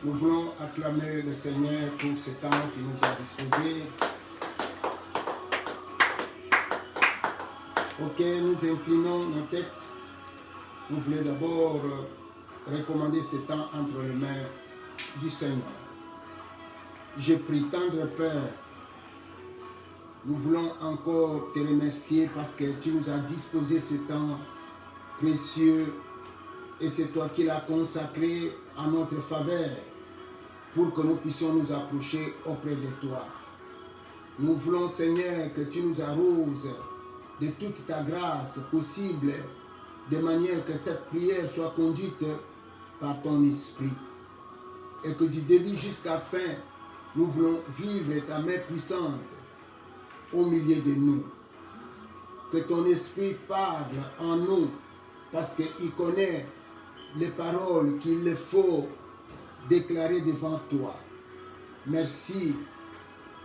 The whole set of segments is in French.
Nous voulons acclamer le Seigneur pour ce temps qu'il nous a disposé. Ok, nous inclinons nos têtes. Nous voulons d'abord recommander ce temps entre les mains du Seigneur. Je prie, tendre Père, nous voulons encore te remercier parce que tu nous as disposé ce temps précieux et c'est toi qui l'as consacré à notre faveur pour que nous puissions nous approcher auprès de toi. Nous voulons, Seigneur, que tu nous arroses de toute ta grâce possible, de manière que cette prière soit conduite par ton esprit. Et que du début jusqu'à la fin, nous voulons vivre ta main puissante au milieu de nous. Que ton esprit parle en nous, parce qu'il connaît les paroles qu'il faut déclarer devant toi. Merci,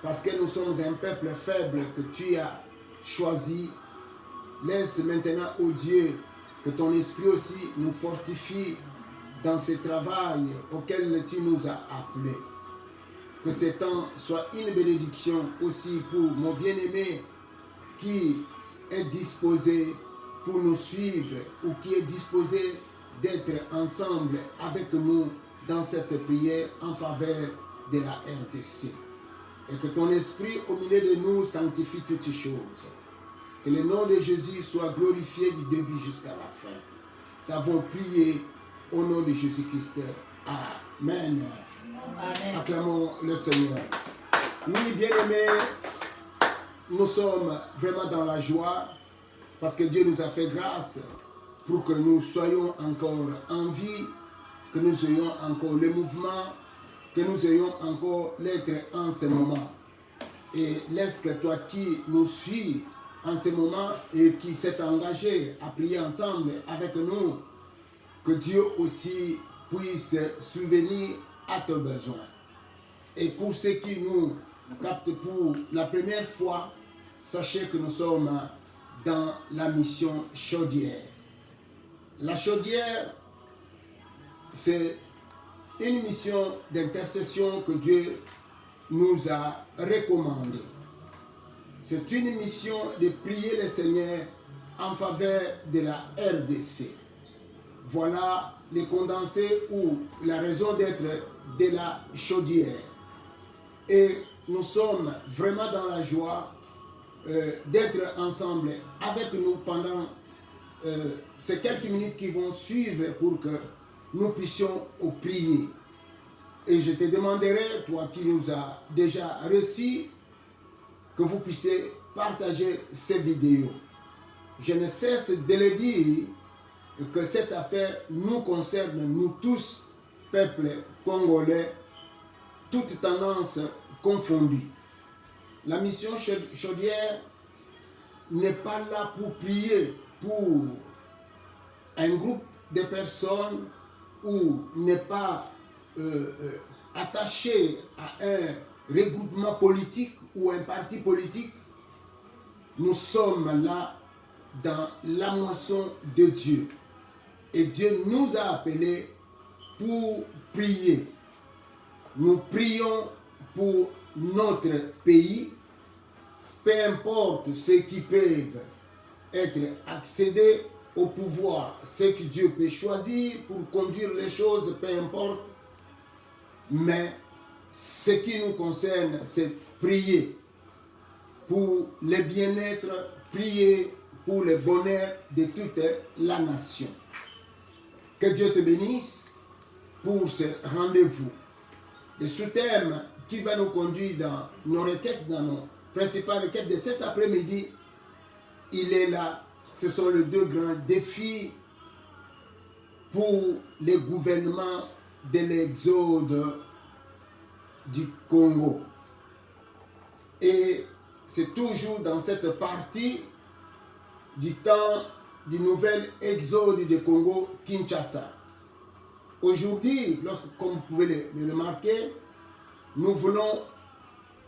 parce que nous sommes un peuple faible que tu as choisi. Laisse maintenant, ô Dieu, que ton esprit aussi nous fortifie dans ce travail auquel tu nous as appelés. Que ce temps soit une bénédiction aussi pour mon bien-aimé qui est disposé pour nous suivre ou qui est disposé d'être ensemble avec nous dans cette prière en faveur de la RDC. Et que ton esprit au milieu de nous sanctifie toutes choses. Que le nom de Jésus soit glorifié du début jusqu'à la fin. Nous avons prié au nom de Jésus-Christ. Amen. Amen. Acclamons le Seigneur. Oui, bien-aimés, nous sommes vraiment dans la joie parce que Dieu nous a fait grâce pour que nous soyons encore en vie, que nous ayons encore le mouvement, que nous ayons encore l'être en ce moment. Et laisse que toi qui nous suis en ce moment et qui s'est engagé à prier ensemble avec nous, que Dieu aussi puisse subvenir à tes besoins. Et pour ceux qui nous captent pour la première fois, sachez que nous sommes dans la mission chaudière. La chaudière, c'est une mission d'intercession que Dieu nous a recommandée. C'est une mission de prier le Seigneur en faveur de la RDC. Voilà les condensés ou la raison d'être de la chaudière. Et nous sommes vraiment dans la joie d'être ensemble avec nous pendant ces quelques minutes qui vont suivre pour que nous puissions prier. Et je te demanderai, toi qui nous as déjà reçus, que vous puissiez partager ces vidéos. Je ne cesse de le dire que cette affaire nous concerne, nous tous, peuple congolais, toutes tendances confondues. La mission chaudière n'est pas là pour prier pour un groupe de personnes ou n'est pas attaché à un regroupement politique ou un parti politique. Nous sommes là dans la moisson de Dieu. Et Dieu nous a appelés pour prier. Nous prions pour notre pays, peu importe ceux qui peuvent être accédés au pouvoir, ceux que Dieu peut choisir pour conduire les choses, peu importe. Mais ce qui nous concerne, c'est prier pour le bien-être, prier pour le bonheur de toute la nation. Que Dieu te bénisse pour ce rendez-vous. Le sous-thème qui va nous conduire dans nos requêtes, dans nos principales requêtes de cet après-midi, il est là. Ce sont les deux grands défis pour le gouvernement de l'exode du Congo. Et c'est toujours dans cette partie du temps du nouvel exode du Congo, Kinshasa. Aujourd'hui, comme vous pouvez le remarquer, nous voulons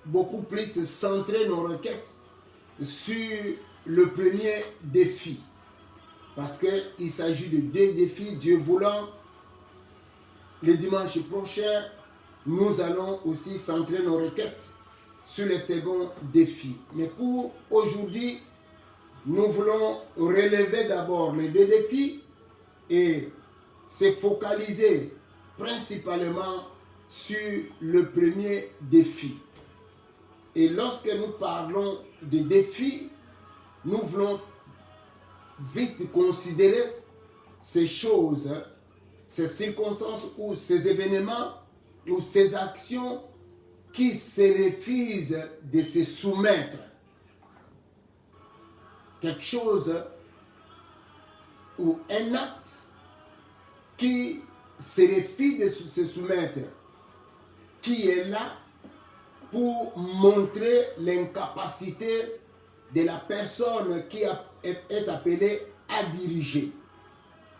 beaucoup plus centrer nos requêtes sur le premier défi. Parce qu'il s'agit de deux défis, Dieu voulant, le dimanche prochain, nous allons aussi centrer nos requêtes sur les seconds défis. Mais pour aujourd'hui, nous voulons relever d'abord les deux défis et se focaliser principalement sur le premier défi. Et lorsque nous parlons de défis, nous voulons vite considérer ces choses, ces circonstances ou ces événements ou ces actions qui se refusent de se soumettre. Quelque chose ou un acte qui se refuse de se soumettre, qui est là pour montrer l'incapacité de la personne qui est appelée à diriger.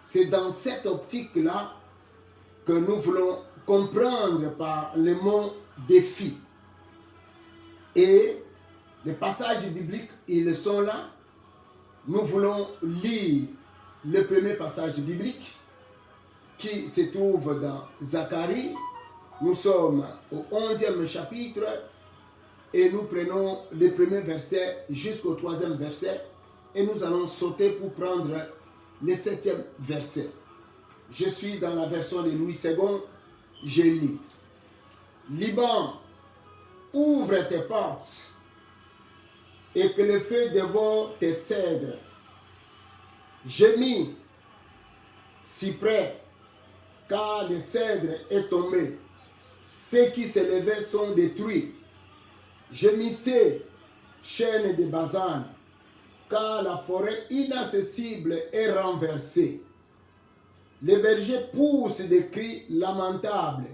C'est dans cette optique-là que nous voulons comprendre par le mot défi. Et les passages bibliques, ils sont là. Nous voulons lire le premier passage biblique qui se trouve dans Zacharie. Nous sommes au 11e chapitre et nous prenons le premier verset jusqu'au 3e verset et nous allons sauter pour prendre le 7e verset. Je suis dans la version de Louis II, je lis. Liban, ouvre tes portes et que le feu dévore tes cèdres. Gémis, cyprès, car le cèdre est tombé. Ceux qui s'élevaient sont détruits. Gémissez, chêne de Bazan, car la forêt inaccessible est renversée. Les bergers poussent des cris lamentables,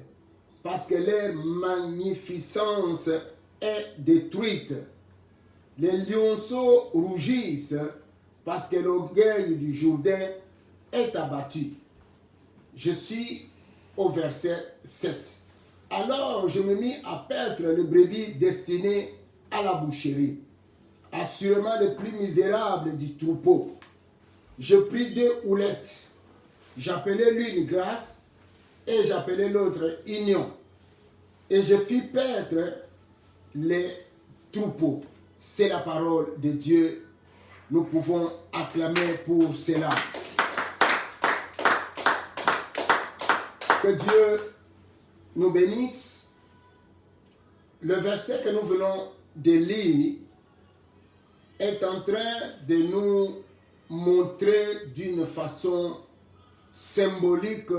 parce que leur magnificence est détruite. Les lionceaux rougissent, parce que l'orgueil du Jourdain est abattu. Je suis au verset 7. Alors je me mis à paître le brebis destiné à la boucherie, assurément le plus misérable du troupeau. Je pris 2 houlettes. J'appelais l'une grâce et j'appelais l'autre union. Et je fis paître les troupeaux. C'est la parole de Dieu. Nous pouvons acclamer pour cela. Que Dieu nous bénisse. Le verset que nous venons de lire est en train de nous montrer d'une façon symbolique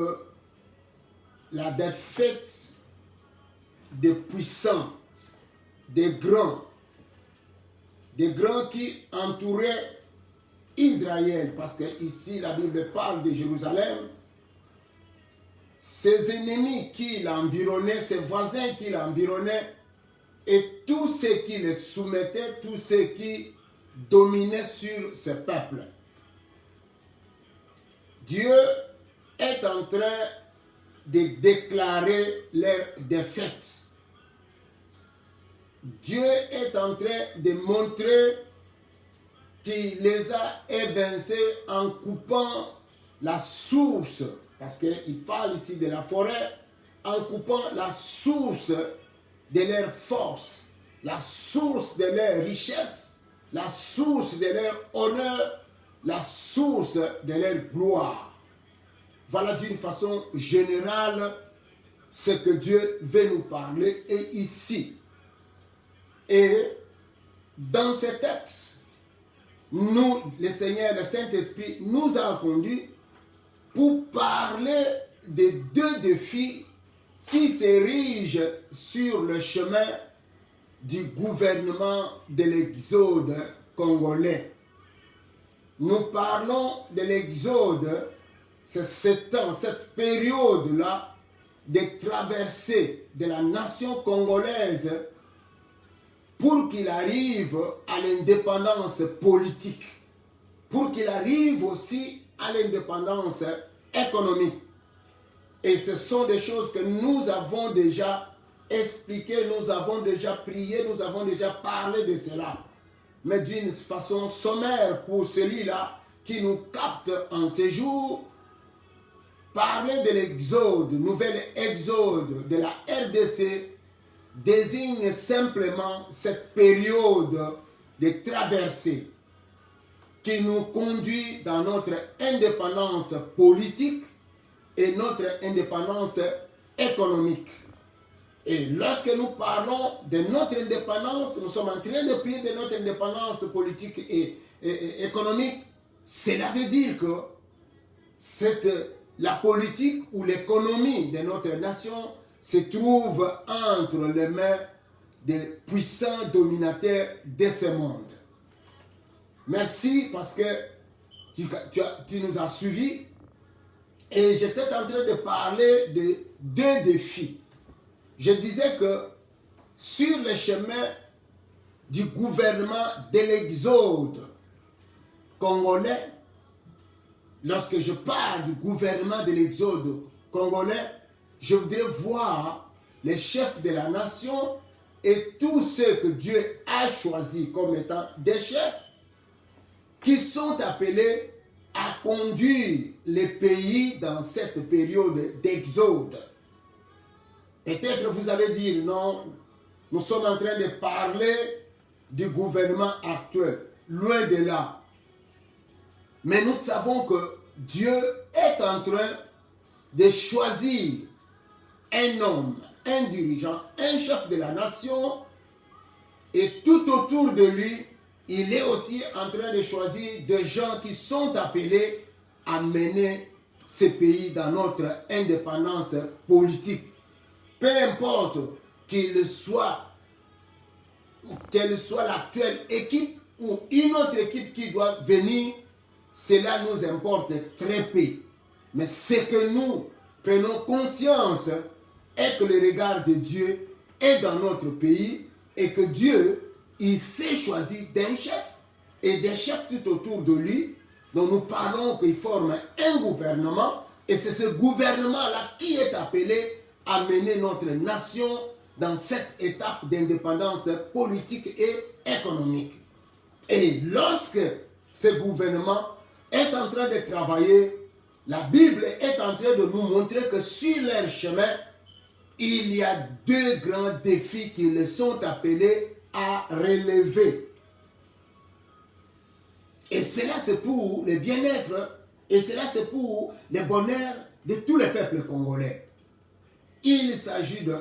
la défaite des puissants, des grands qui entouraient Israël, parce que ici la Bible parle de Jérusalem. Ses ennemis qui l'environnaient, ses voisins qui l'environnaient, et tous ceux qui les soumettaient, tous ceux qui dominaient sur ce peuple. Dieu est en train de déclarer leur défaite. Dieu est en train de montrer qu'il les a évincés en coupant la source, parce qu'il parle ici de la forêt, en coupant la source de leur force, la source de leur richesse, la source de leur honneur, la source de leur gloire. Voilà d'une façon générale ce que Dieu veut nous parler et ici. Et dans ce texte, nous, le Seigneur, le Saint-Esprit, nous a conduits pour parler des 2 défis qui s'érigent sur le chemin du gouvernement de l'Exode congolais. Nous parlons de l'Exode, c'est cette période-là de traversée de la nation congolaise pour qu'il arrive à l'indépendance politique, pour qu'il arrive aussi à l'indépendance économique. Et ce sont des choses que nous avons déjà expliquées, nous avons déjà prié, nous avons déjà parlé de cela. Mais d'une façon sommaire pour celui-là qui nous capte en ces jours, parler de l'exode, nouvel exode de la RDC, désigne simplement cette période de traversée qui nous conduit dans notre indépendance politique et notre indépendance économique. Et lorsque nous parlons de notre indépendance, nous sommes en train de prier de notre indépendance politique et économique. Cela veut dire que la politique ou l'économie de notre nation se trouve entre les mains des puissants dominateurs de ce monde. Merci parce que tu nous as suivis et j'étais en train de parler de deux défis. Je disais que sur le chemin du gouvernement de l'exode congolais, lorsque je parle du gouvernement de l'exode congolais, je voudrais voir les chefs de la nation et tous ceux que Dieu a choisis comme étant des chefs qui sont appelés à conduire les pays dans cette période d'exode. Peut-être vous allez dire, non, nous sommes en train de parler du gouvernement actuel. Loin de là. Mais nous savons que Dieu est en train de choisir un homme, un dirigeant, un chef de la nation, et tout autour de lui, il est aussi en train de choisir des gens qui sont appelés à mener ce pays dans notre indépendance politique. Peu importe quelle soit l'actuelle équipe ou une autre équipe qui doit venir, cela nous importe très peu. Mais ce que nous prenons conscience est que le regard de Dieu est dans notre pays et que Dieu, il s'est choisi d'un chef et des chefs tout autour de lui dont nous parlons qu'ils forment un gouvernement et c'est ce gouvernement-là qui est appelé à mener notre nation dans cette étape d'indépendance politique et économique. Et lorsque ce gouvernement est en train de travailler, la Bible est en train de nous montrer que sur leur chemin, il y a deux grands défis qu'ils sont appelés à relever. Et cela c'est pour le bien-être et cela c'est pour le bonheur de tous les peuples congolais. Il s'agit de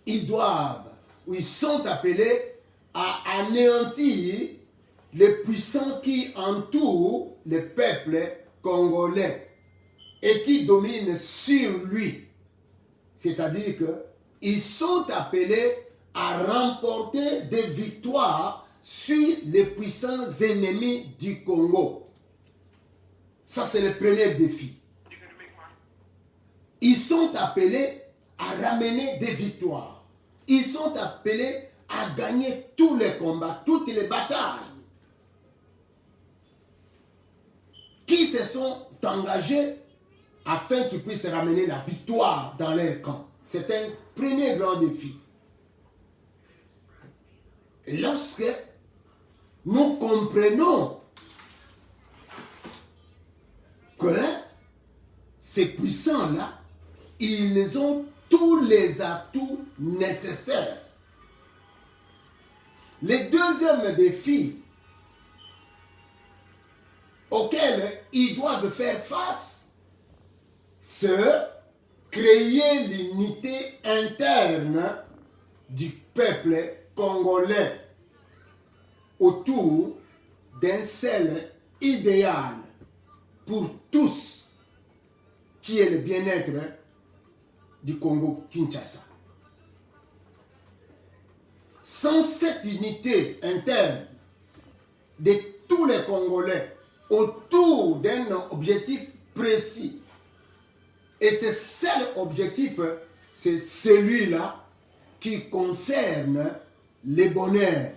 ils sont appelés à anéantir les puissants qui entourent le peuple congolais et qui dominent sur lui. C'est-à-dire qu'ils sont appelés à remporter des victoires sur les puissants ennemis du Congo. Ça, c'est le premier défi. Ils sont appelés à ramener des victoires. Ils sont appelés à gagner tous les combats, toutes les batailles qui se sont engagés afin qu'ils puissent ramener la victoire dans leur camp. C'est un premier grand défi. Lorsque nous comprenons que ces puissants-là, ils ont tous les atouts nécessaires. Le deuxième défi auquel ils doivent faire face, c'est créer l'unité interne du peuple congolais autour d'un seul idéal pour tous, qui est le bien-être du Congo-Kinshasa. Sans cette unité interne de tous les Congolais autour d'un objectif précis, et ce seul objectif, c'est celui-là qui concerne le bonheur,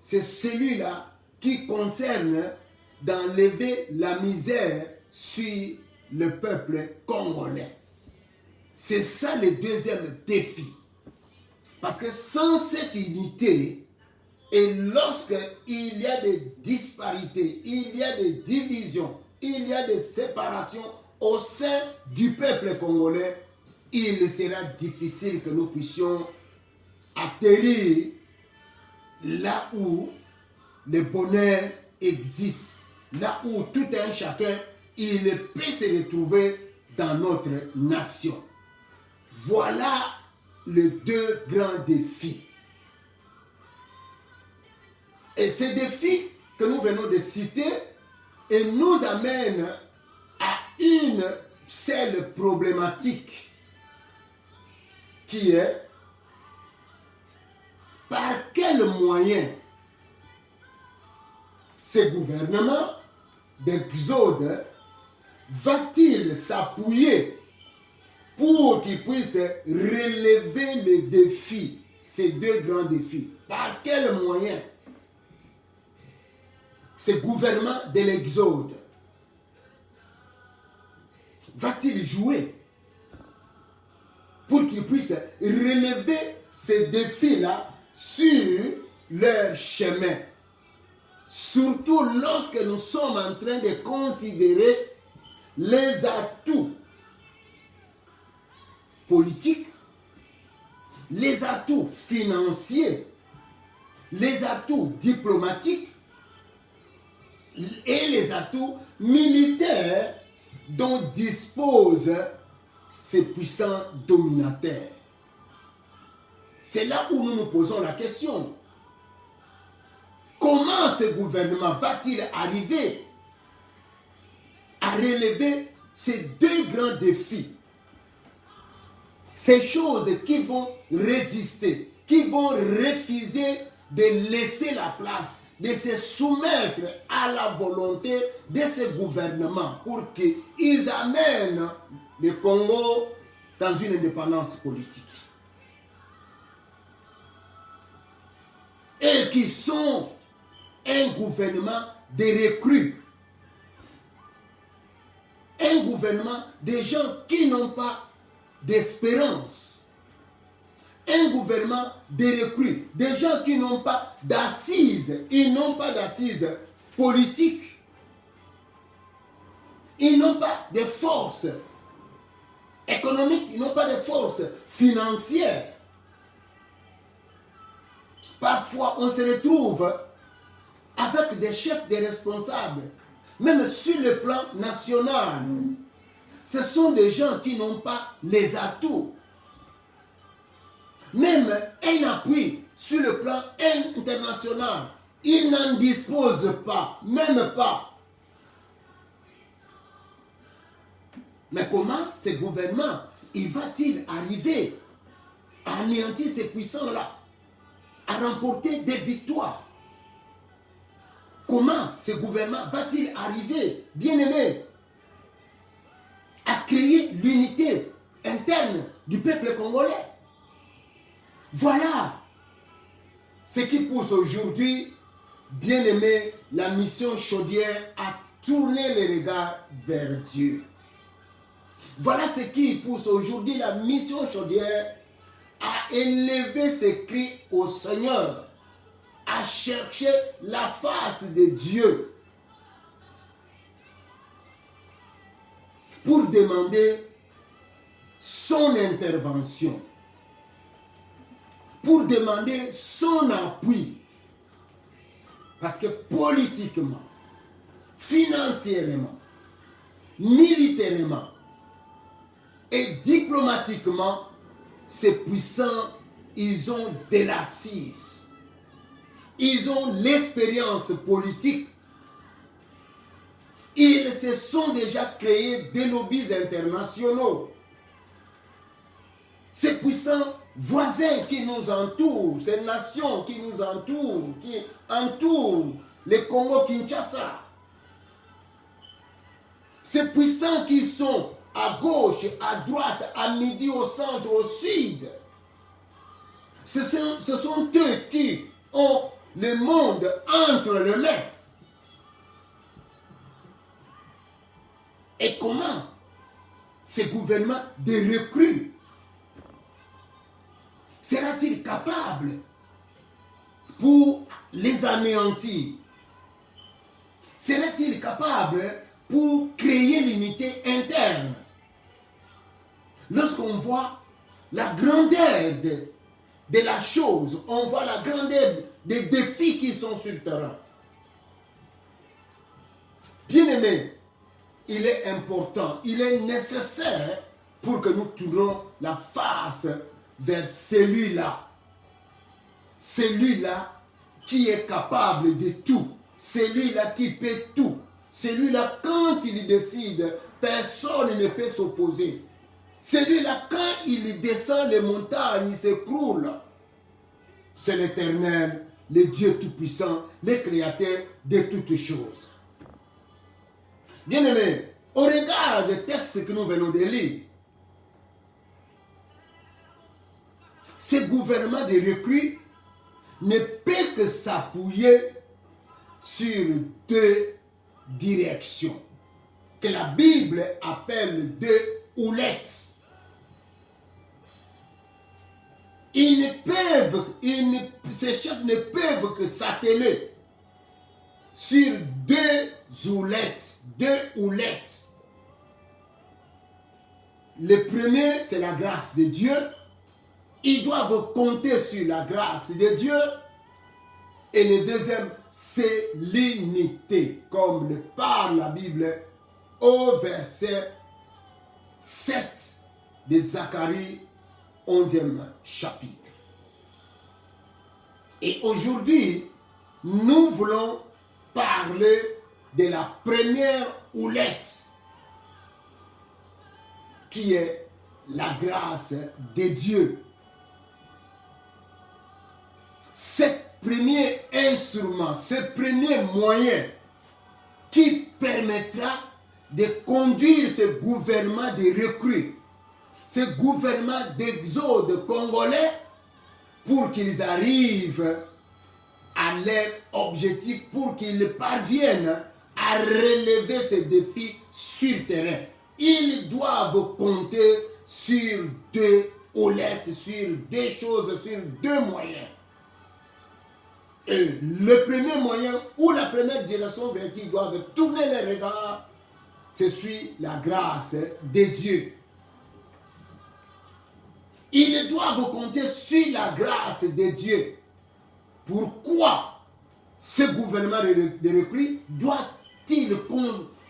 c'est celui-là qui concerne d'enlever la misère sur le peuple congolais. C'est ça le deuxième défi. Parce que sans cette unité, et lorsqu'il y a des disparités, il y a des divisions il y a des séparations au sein du peuple congolais, il sera difficile que nous puissions atterrir là où le bonheur existe, là où tout un chacun, il peut se retrouver dans notre nation. Voilà les deux grands défis. Et ces défis que nous venons de citer et nous amènent à une seule problématique qui est par quel moyen ce gouvernement d'Exode va-t-il s'appuyer pour qu'il puisse relever les défis, ces deux grands défis? Par quel moyen ce gouvernement de l'Exode va-t-il jouer pour qu'il puisse relever ces défis-là sur leur chemin? Surtout lorsque nous sommes en train de considérer les atouts politiques, les atouts financiers, les atouts diplomatiques et les atouts militaires dont disposent ces puissants dominateurs. C'est là où nous nous posons la question. Comment ce gouvernement va-t-il arriver à relever ces deux grands défis? Ces choses qui vont résister, qui vont refuser de laisser la place, de se soumettre à la volonté de ce gouvernement pour qu'ils amènent le Congo dans une indépendance politique. Et qui sont un gouvernement de recrues. Un gouvernement de gens qui n'ont pas d'espérance. Un gouvernement de recrues. Des gens qui n'ont pas d'assises. Ils n'ont pas d'assises politiques. Ils n'ont pas de force économique. Ils n'ont pas de force financière. Parfois, on se retrouve avec des chefs, des responsables, même sur le plan national. Ce sont des gens qui n'ont pas les atouts. Même un appui sur le plan international, ils n'en disposent pas, même pas. Mais comment ce gouvernement, il va-t-il arriver à anéantir ces puissants-là, à remporter des victoires? Comment ce gouvernement va-t-il arriver, bien-aimé, à créer l'unité interne du peuple congolais? Voilà ce qui pousse aujourd'hui, bien-aimé, la mission Chaudière à tourner les regards vers Dieu. Voilà ce qui pousse aujourd'hui la mission Chaudière à élever ses cris au Seigneur, à chercher la face de Dieu pour demander son intervention, pour demander son appui. Parce que politiquement, financièrement, militairement et diplomatiquement, ces puissants, ils ont de l'assise. Ils ont l'expérience politique. Ils se sont déjà créés des lobbies internationaux. Ces puissants voisins qui nous entourent, ces nations qui nous entourent, qui entourent le Congo-Kinshasa. Ces puissants qui sont à gauche, à droite, à midi, au centre, au sud. Ce sont eux qui ont le monde entre les mains. Et comment ce gouvernement de recrues sera-t-il capable pour les anéantir? Sera-t-il capable pour créer l'unité interne. Lorsqu'on voit la grandeur de la chose, on voit la grandeur des défis qui sont sur le terrain. Bien-aimé, il est important, il est nécessaire pour que nous tournions la face vers celui-là. Celui-là qui est capable de tout. Celui-là qui peut tout. Celui-là, quand il décide, personne ne peut s'opposer. Celui-là, quand il descend les montagnes, il s'écroule. C'est l'Éternel, le Dieu Tout-Puissant, le Créateur de toutes choses. Bien-aimés, au regard des textes que nous venons de lire, ce gouvernement de recrues ne peut que s'appuyer sur deux directions, que la Bible appelle deux houlettes. Ces chefs ne peuvent que s'atteler sur deux houlettes. Le premier, c'est la grâce de Dieu. Ils doivent compter sur la grâce de Dieu. Et le deuxième, c'est l'unité, comme le parle la Bible au verset 7 de Zacharie, 11e chapitre. Et aujourd'hui, nous voulons parler de la première houlette, qui est la grâce de Dieu. Ce premier instrument, ce premier moyen qui permettra de conduire ce gouvernement de recrues, ce gouvernement d'exode congolais, pour qu'ils arrivent à leur objectif, pour qu'ils parviennent à relever ces défis sur le terrain. Ils doivent compter sur deux houlettes, sur deux choses, sur deux moyens. Et le premier moyen ou la première direction vers qui ils doivent tourner les regards, c'est sur la grâce de Dieu. Ils doivent compter sur la grâce de Dieu. Pourquoi ce gouvernement de recrues doit-il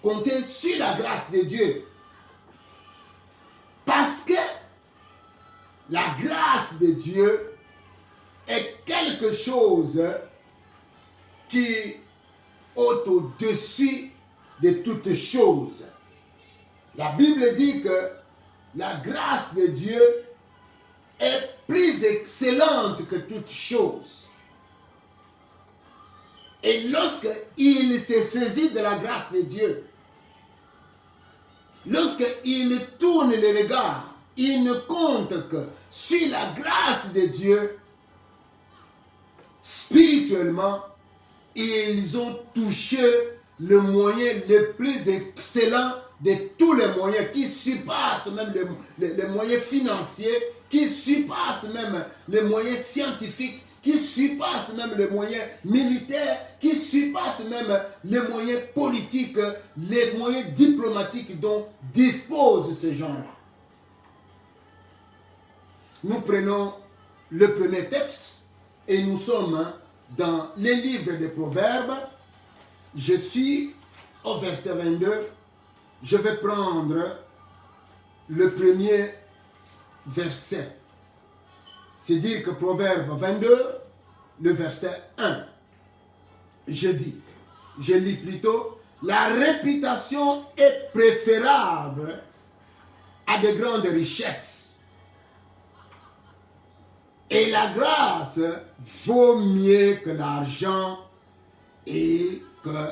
compter sur la grâce de Dieu? Parce que la grâce de Dieu est quelque chose qui est au-dessus de toutes choses. La Bible dit que la grâce de Dieu est plus excellente que toute chose. Et lorsqu'il se saisit de la grâce de Dieu, lorsqu'il tourne les regards, il ne compte que sur la grâce de Dieu. Spirituellement, ils ont touché le moyen le plus excellent de tous les moyens, qui surpasse même les moyens financiers, qui surpasse même les moyens scientifiques, qui surpasse même les moyens militaires, qui surpasse même les moyens politiques, les moyens diplomatiques dont disposent ces gens-là. Nous prenons le premier texte et nous sommes dans les livres des Proverbes. Je suis au verset 22. Je vais prendre le premier verset. C'est dire que Proverbe 22, le verset 1. Je lis plutôt, la réputation est préférable à de grandes richesses. Et la grâce vaut mieux que l'argent et que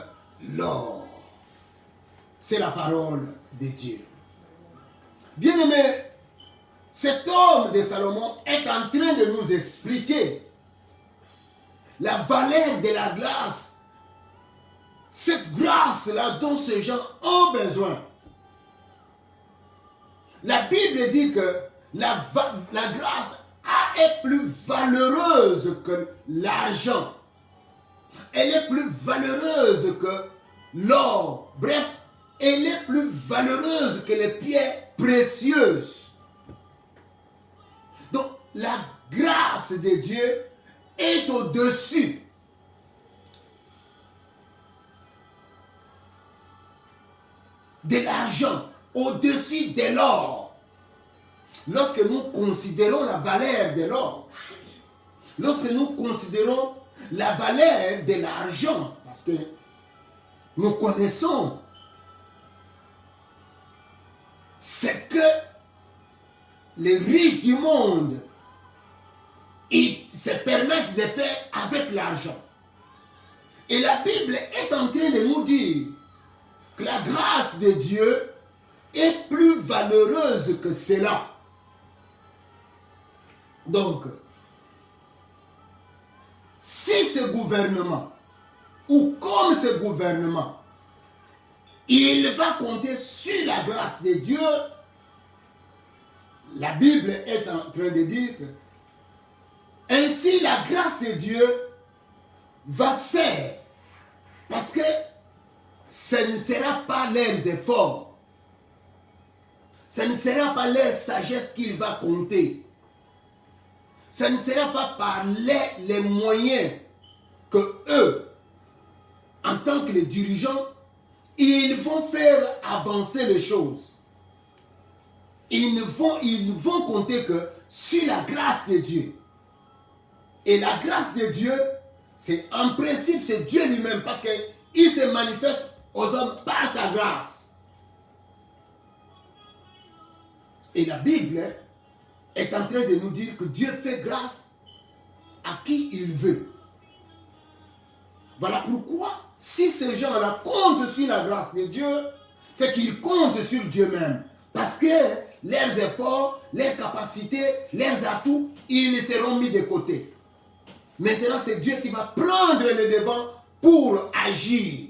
l'or. C'est la parole de Dieu. Bien-aimé, cet homme de Salomon est en train de nous expliquer la valeur de la grâce. Cette grâce-là dont ces gens ont besoin. La Bible dit que la grâce est plus valeureuse que l'argent. Elle est plus valeureuse que l'or. Bref, elle est plus valeureuse que les pierres précieuses. Donc, la grâce de Dieu est au-dessus de l'argent, au-dessus de l'or. Lorsque nous considérons la valeur de l'or, lorsque nous considérons la valeur de l'argent, parce que nous connaissons ce que les riches du monde ils se permettent de faire avec l'argent. Et la Bible est en train de nous dire que la grâce de Dieu est plus valeureuse que cela. Donc, si ce gouvernement, ou comme ce gouvernement, il va compter sur la grâce de Dieu, la Bible est en train de dire que ainsi la grâce de Dieu va faire, parce que ce ne sera pas leurs efforts, ce ne sera pas leur sagesse qu'il va compter, ce ne sera pas par les moyens que eux, en tant que les dirigeants, ils vont faire avancer les choses. Ils vont compter que sur la grâce de Dieu. Et la grâce de Dieu, c'est en principe, c'est Dieu lui-même, parce qu'il se manifeste aux hommes par sa grâce. Et la Bible est en train de nous dire que Dieu fait grâce à qui il veut. Voilà pourquoi, si ces gens-là comptent sur la grâce de Dieu, c'est qu'ils comptent sur Dieu même. Parce que leurs efforts, leurs capacités, leurs atouts, ils seront mis de côté. Maintenant, c'est Dieu qui va prendre le devant pour agir.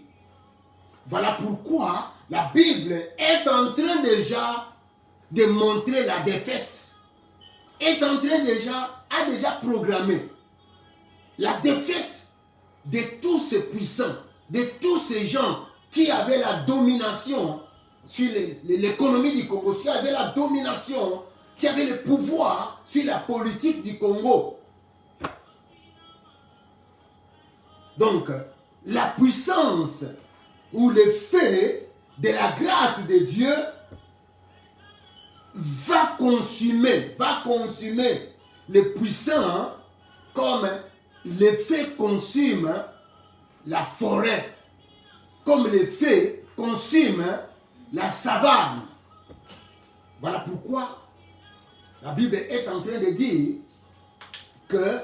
Voilà pourquoi la Bible est en train déjà de montrer la défaite. Est en train a déjà programmé la défaite de tous ces puissants, de tous ces gens qui avaient la domination sur l'économie du Congo, qui avaient la domination, qui avaient le pouvoir sur la politique du Congo. Donc, la puissance ou l'effet de la grâce de Dieu va consumer les puissants comme l'effet consume la forêt, comme l'effet consume la savane. Voilà pourquoi la Bible est en train de dire que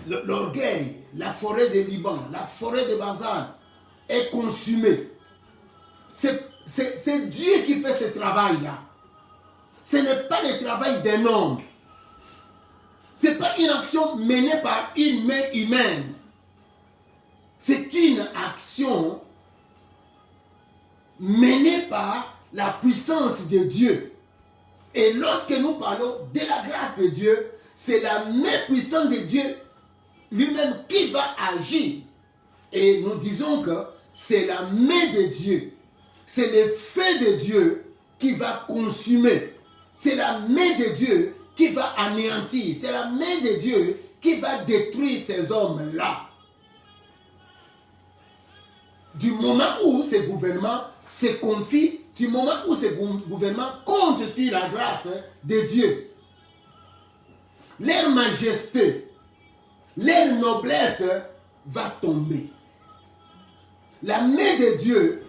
l'orgueil, la forêt de Liban, la forêt de Bazan est consumée. C'est Dieu qui fait ce travail-là. Ce n'est pas le travail d'un homme. Ce n'est pas une action menée par une main humaine. C'est une action menée par la puissance de Dieu. Et lorsque nous parlons de la grâce de Dieu, c'est la main puissante de Dieu lui-même qui va agir. Et nous disons que c'est la main de Dieu. C'est le feu de Dieu qui va consumer. C'est la main de Dieu qui va anéantir. C'est la main de Dieu qui va détruire ces hommes-là. Du moment où ces gouvernements se confient, du moment où ces gouvernements comptent sur la grâce de Dieu, leur majesté, leur noblesse va tomber. La main de Dieu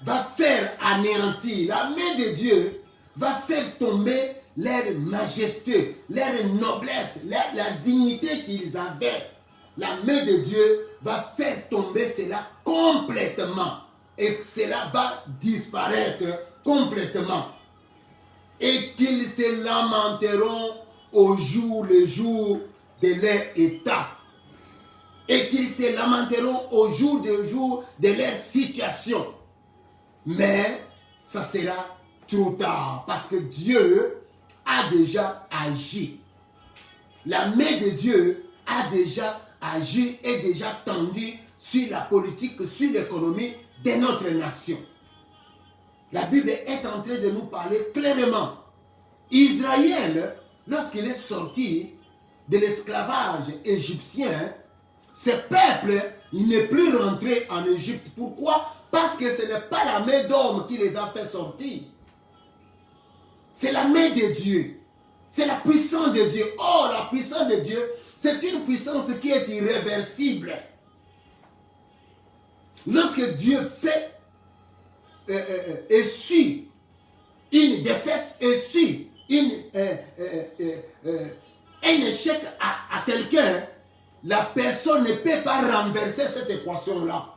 va faire anéantir. La main de Dieu va faire tomber leur majesté, leur noblesse, la dignité qu'ils avaient. La main de Dieu va faire tomber cela complètement. Et cela va disparaître complètement. Et qu'ils se lamenteront le jour de leur état. Et qu'ils se lamenteront au jour de leur situation. Mais ça sera trop tard, parce que Dieu a déjà agi. La main de Dieu a déjà agi et déjà tendu sur la politique, sur l'économie de notre nation. La Bible est en train de nous parler clairement. Israël, lorsqu'il est sorti de l'esclavage égyptien, ce peuple n'est plus rentré en Égypte. Pourquoi? Parce que ce n'est pas la main d'homme qui les a fait sortir. C'est la main de Dieu. C'est la puissance de Dieu. Oh, la puissance de Dieu, c'est une puissance qui est irréversible. Lorsque Dieu fait essuie une défaite, essuie un échec à quelqu'un, la personne ne peut pas renverser cette équation-là.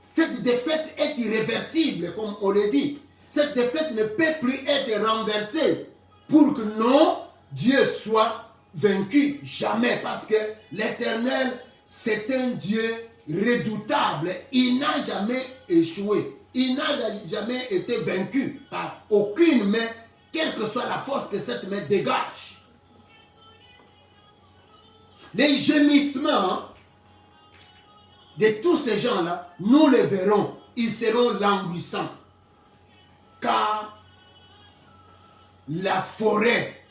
Cette défaite est irréversible, comme on le dit. Cette défaite ne peut plus être renversée pour que non, Dieu soit vaincu. Jamais. Parce que l'Éternel, c'est un Dieu redoutable. Il n'a jamais échoué. Il n'a jamais été vaincu par aucune main, quelle que soit la force que cette main dégage. Les gémissements de tous ces gens-là, nous les verrons. Ils seront languissants. Car la forêt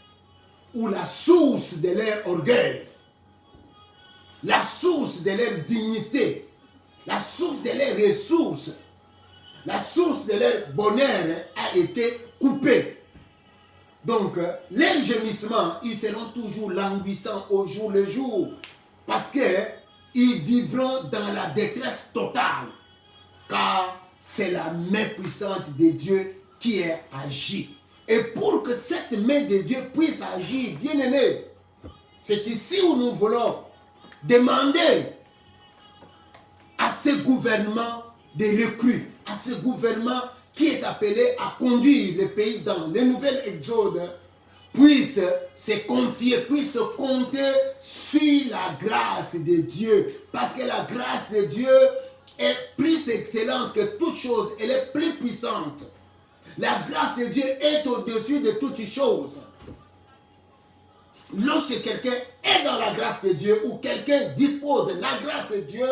ou la source de leur orgueil, la source de leur dignité, la source de leurs ressources, la source de leur bonheur a été coupée. Donc, les gémissements, ils seront toujours languissants au jour le jour. Parce qu'ils vivront dans la détresse totale. Car c'est la main puissante de Dieu qui est agie. Et pour que cette main de Dieu puisse agir, bien aimé, c'est ici où nous voulons demander à ce gouvernement de recrues, à ce gouvernement qui est appelé à conduire le pays dans le nouvel exode, puisse se confier, puisse compter sur la grâce de Dieu. Parce que la grâce de Dieu est plus excellente que toute chose, elle est plus puissante. La grâce de Dieu est au-dessus de toutes choses. Lorsque quelqu'un est dans la grâce de Dieu ou quelqu'un dispose de la grâce de Dieu,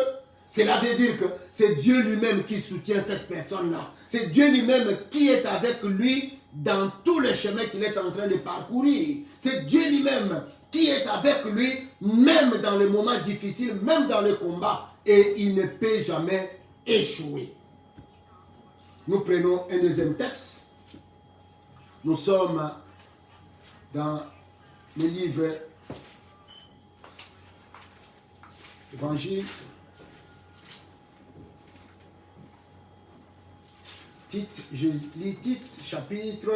cela veut dire que c'est Dieu lui-même qui soutient cette personne-là. C'est Dieu lui-même qui est avec lui dans tous les chemins qu'il est en train de parcourir. C'est Dieu lui-même qui est avec lui même dans les moments difficiles, même dans le combat. Et il ne peut jamais échouer. Nous prenons un deuxième texte. Nous sommes dans le livre Évangile. Je lis Tite, chapitre.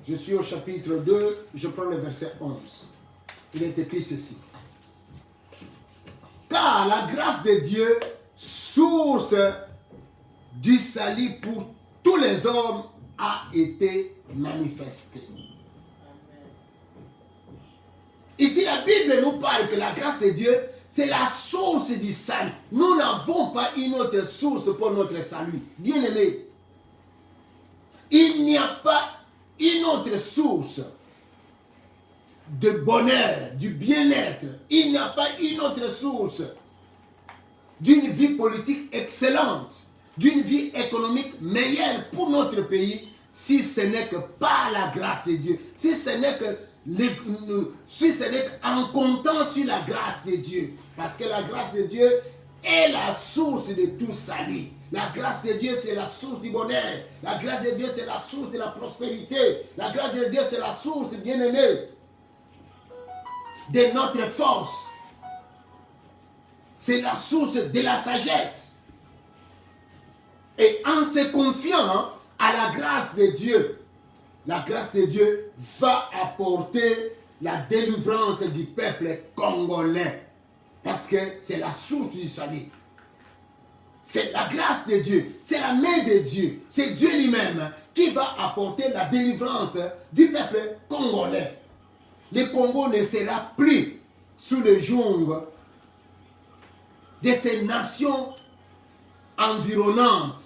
Je suis au chapitre 2, je prends le verset 11. Il est écrit ceci. Car la grâce de Dieu, source du salut pour tous les hommes, a été manifestée. Ici, la Bible nous parle que la grâce de Dieu, c'est la source du salut. Nous n'avons pas une autre source pour notre salut. Bien aimé, il n'y a pas une autre source de bonheur, du bien-être. Il n'y a pas une autre source d'une vie politique excellente, d'une vie économique meilleure pour notre pays, si ce n'est que par la grâce de Dieu, si ce n'est qu'en comptant sur la grâce de Dieu. Parce que la grâce de Dieu est la source de tout salut. La grâce de Dieu, c'est la source du bonheur. La grâce de Dieu, c'est la source de la prospérité. La grâce de Dieu, c'est la source, bien-aimée, de notre force. C'est la source de la sagesse. Et en se confiant à la grâce de Dieu, la grâce de Dieu va apporter la délivrance du peuple congolais. Parce que c'est la source du salut. C'est la grâce de Dieu, c'est la main de Dieu, c'est Dieu lui-même qui va apporter la délivrance du peuple congolais. Le Congo ne sera plus sous le joug de ces nations environnantes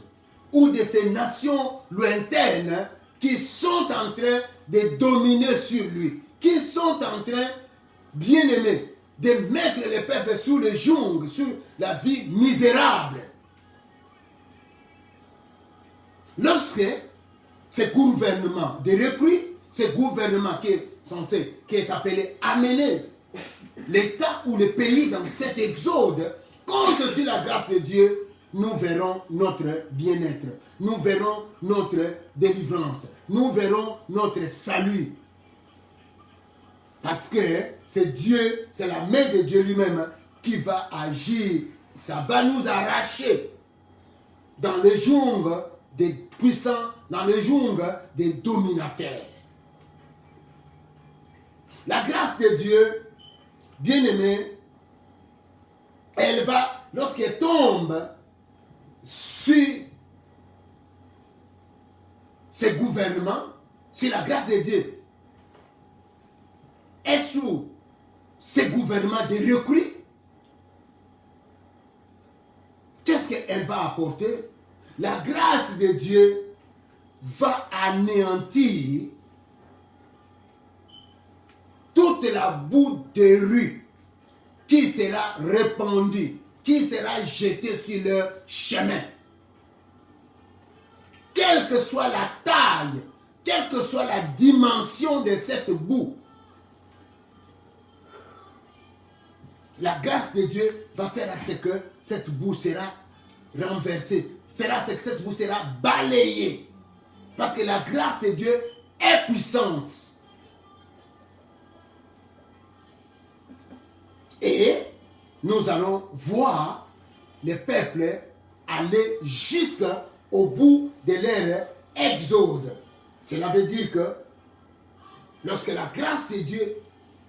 ou de ces nations lointaines qui sont en train de dominer sur lui, qui sont en train, bien aimés, de mettre le peuple sous le joug, sur la vie misérable. lorsque ce gouvernement de recrues, ce gouvernement qui est appelé amener l'État ou le pays dans cet exode, compte sur la grâce de Dieu, nous verrons notre bien-être, nous verrons notre délivrance, nous verrons notre salut. Parce que c'est Dieu, c'est la main de Dieu lui-même qui va agir. Ça va nous arracher dans le jungle des puissants, dans le jungle des dominateurs. La grâce de Dieu, bien-aimé, elle va, lorsqu'elle tombe sur ces gouvernements, sur la grâce de Dieu, et sous ces gouvernements de recrues, qu'est-ce qu'elle va apporter? La grâce de Dieu va anéantir toute la boue de rue qui sera répandue, qui sera jetée sur leur chemin. Quelle que soit la taille, quelle que soit la dimension de cette boue, la grâce de Dieu va faire à ce que cette boue sera renversée, fera à ce que cette boue sera balayée. Parce que la grâce de Dieu est puissante. Et nous allons voir les peuples aller jusqu'au bout de leur exode. Cela veut dire que lorsque la grâce de Dieu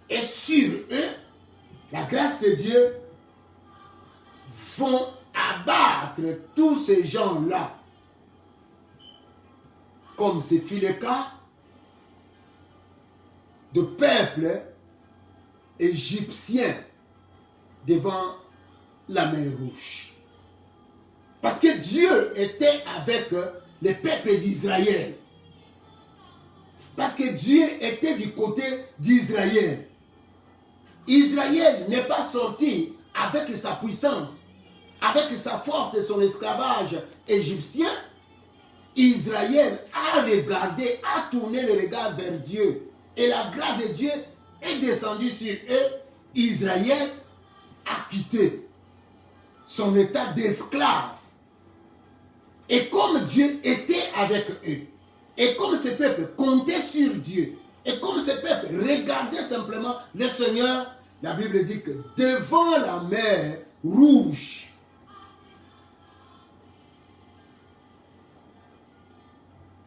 est sur eux, la grâce de Dieu vont abattre tous ces gens-là. Comme ce fut le cas de peuples égyptiens devant la mer Rouge. Parce que Dieu était avec le peuple d'Israël. Parce que Dieu était du côté d'Israël. Israël n'est pas sorti avec sa puissance, avec sa force de son esclavage égyptien. Israël a regardé, a tourné le regard vers Dieu. Et la grâce de Dieu est descendue sur eux. Israël a quitté son état d'esclave. Et comme Dieu était avec eux, et comme ce peuple comptait sur Dieu, et comme ce peuple regardait simplement le Seigneur, la Bible dit que devant la mer Rouge,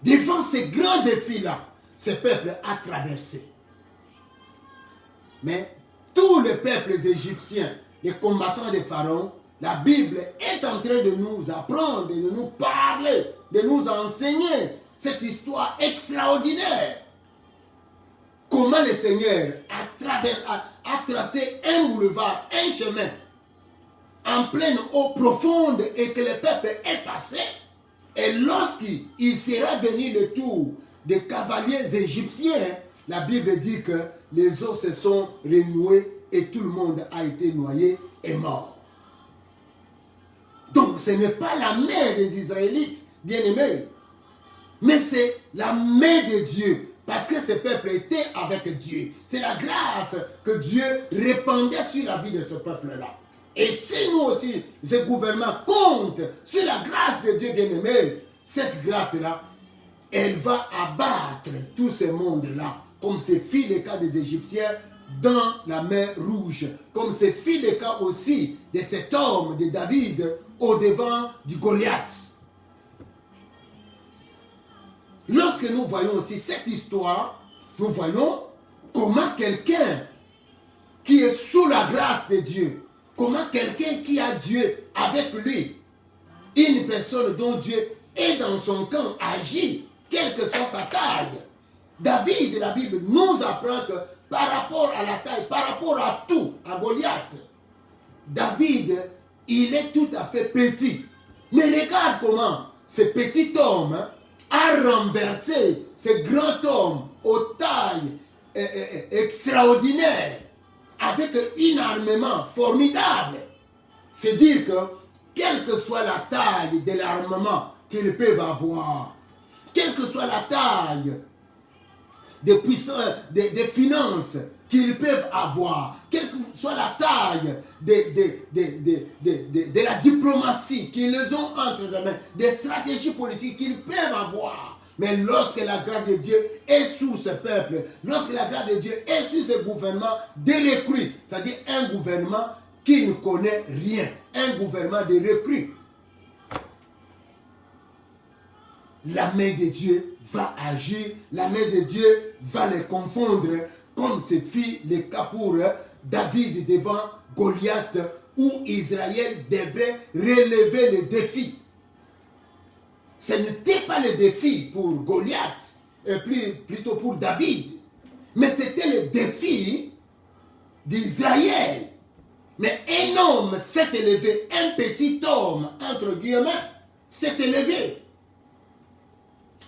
devant ces grands défis-là, ce peuple a traversé. Mais tous les peuples égyptiens, les combattants de Pharaon, la Bible est en train de nous apprendre, de nous parler, de nous enseigner cette histoire extraordinaire. Comment le Seigneur a tracé un boulevard, un chemin en pleine eau profonde et que le peuple est passé. Et lorsqu'il sera venu le tour des cavaliers égyptiens, la Bible dit que les eaux se sont renouées et tout le monde a été noyé et mort. Donc ce n'est pas la main des Israélites, bien-aimés, mais c'est la main de Dieu. Parce que ce peuple était avec Dieu. C'est la grâce que Dieu répandait sur la vie de ce peuple-là. Et si nous aussi, ce gouvernement compte sur la grâce de Dieu bien-aimé, cette grâce-là, elle va abattre tout ce monde-là, comme ce fut le cas des Égyptiens dans la mer Rouge, comme ce fut le cas aussi de cet homme de David au devant du Goliath. Lorsque nous voyons aussi cette histoire, nous voyons comment quelqu'un qui est sous la grâce de Dieu, comment quelqu'un qui a Dieu avec lui, une personne dont Dieu est dans son camp, agit, quelle que soit sa taille. David, la Bible nous apprend que par rapport à la taille, par rapport à tout, à Goliath, David, il est tout à fait petit. Mais regarde comment ce petit homme a renversé ce grand homme aux tailles extraordinaires avec un armement formidable. C'est dire que quelle que soit la taille de l'armement qu'ils peuvent avoir, quelle que soit la taille des puissances, des finances qu'ils peuvent avoir, quelle que soit la taille de la diplomatie qu'ils ont entre les mains, des stratégies politiques qu'ils peuvent avoir. Mais lorsque la grâce de Dieu est sur ce peuple, lorsque la grâce de Dieu est sur ce gouvernement de recrues, c'est-à-dire un gouvernement qui ne connaît rien, un gouvernement de recrues, la main de Dieu va agir, la main de Dieu va les confondre, comme ce fit le cas pour David devant Goliath, où Israël devrait relever le défi. Ce n'était pas le défi pour Goliath, plutôt pour David, mais c'était le défi d'Israël. Mais un homme s'est élevé, un petit homme, entre guillemets, s'est élevé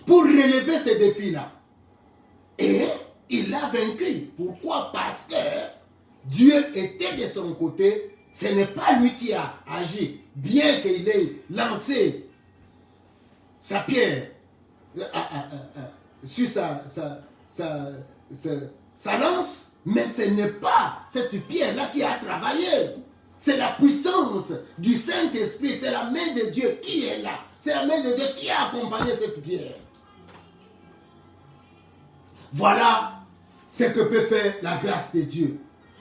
pour relever ce défi-là. Et il l'a vaincu. Pourquoi? Parce que Dieu était de son côté. Ce n'est pas lui qui a agi. Bien qu'il ait lancé sa pierre sur sa lance, mais ce n'est pas cette pierre-là qui a travaillé. C'est la puissance du Saint-Esprit. C'est la main de Dieu qui est là. C'est la main de Dieu qui a accompagné cette pierre. Voilà ce que peut faire la grâce de Dieu.